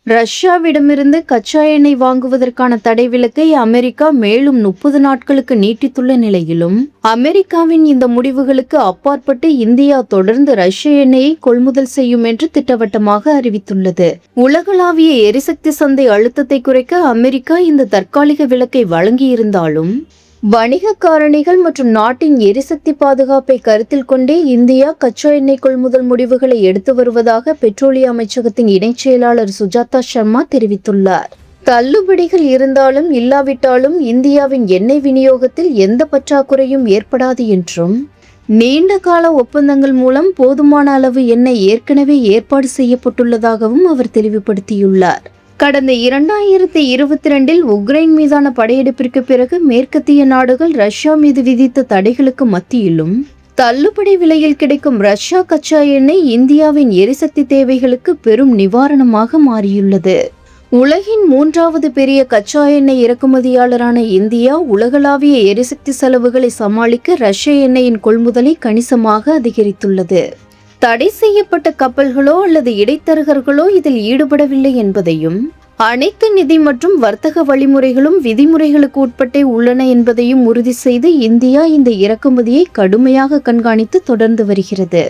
ரஷ்யாவிடமிருந்து கச்சா எண்ணெய் வாங்குவதற்கான தடை விலக்கை அமெரிக்கா மேலும் 30 நாட்களுக்கு நீட்டித்துள்ள நிலையிலும் அமெரிக்காவின் இந்த முடிவுகளுக்கு அப்பாற்பட்டு இந்தியா தொடர்ந்து ரஷ்ய எண்ணெயை கொள்முதல் செய்யும் என்று திட்டவட்டமாக அறிவித்துள்ளது. உலகளாவிய எரிசக்தி சந்தை அழுத்தத்தை குறைக்க அமெரிக்கா இந்த தற்காலிக விலக்கை வழங்கியிருந்தாலும் வணிக காரணிகள் மற்றும் நாட்டின் எரிசக்தி பாதுகாப்பை கருத்தில் கொண்டே இந்தியா கச்சா எண்ணெய் கொள்முதல் முடிவுகளை எடுத்து வருவதாக பெட்ரோலிய அமைச்சகத்தின் இணைச் செயலாளர் சுஜாதா சர்மா தெரிவித்துள்ளார். தள்ளுபடிகள் இருந்தாலும் இல்லாவிட்டாலும் இந்தியாவின் எண்ணெய் விநியோகத்தில் எந்த பற்றாக்குறையும் ஏற்படாது என்றும் நீண்ட கால ஒப்பந்தங்கள் மூலம் போதுமான அளவு எண்ணெய் ஏற்கனவே ஏற்பாடு செய்யப்பட்டுள்ளதாகவும் அவர் தெளிவுபடுத்தியுள்ளார். கடந்த 2022 உக்ரைன் மீதான படையெடுப்பிற்கு பிறகு மேற்கத்திய நாடுகள் ரஷ்யா மீது விதித்த தடைகளுக்கு மத்தியிலும் தள்ளுபடி விலையில் கிடைக்கும் ரஷ்யா கச்சா எண்ணெய் இந்தியாவின் எரிசக்தி தேவைகளுக்கு பெரும் நிவாரணமாக மாறியுள்ளது. உலகின் 3வது பெரிய கச்சா எண்ணெய் இறக்குமதியாளரான இந்தியா உலகளாவிய எரிசக்தி செலவுகளை சமாளிக்க ரஷ்ய எண்ணெயின் கொள்முதலை கணிசமாக அதிகரித்துள்ளது. தடை செய்யப்பட்ட கப்பல்களோ அல்லது இடைத்தரகர்களோ இதில் ஈடுபடவில்லை என்பதையும் அனைத்து நிதி மற்றும் வர்த்தக வழிமுறைகளும் விதிமுறைகளுக்கு உட்பட்டே உள்ளன என்பதையும் உறுதி செய்து இந்தியா இந்த இறக்குமதியை கடுமையாக கண்காணித்து தொடர்ந்து வருகிறது.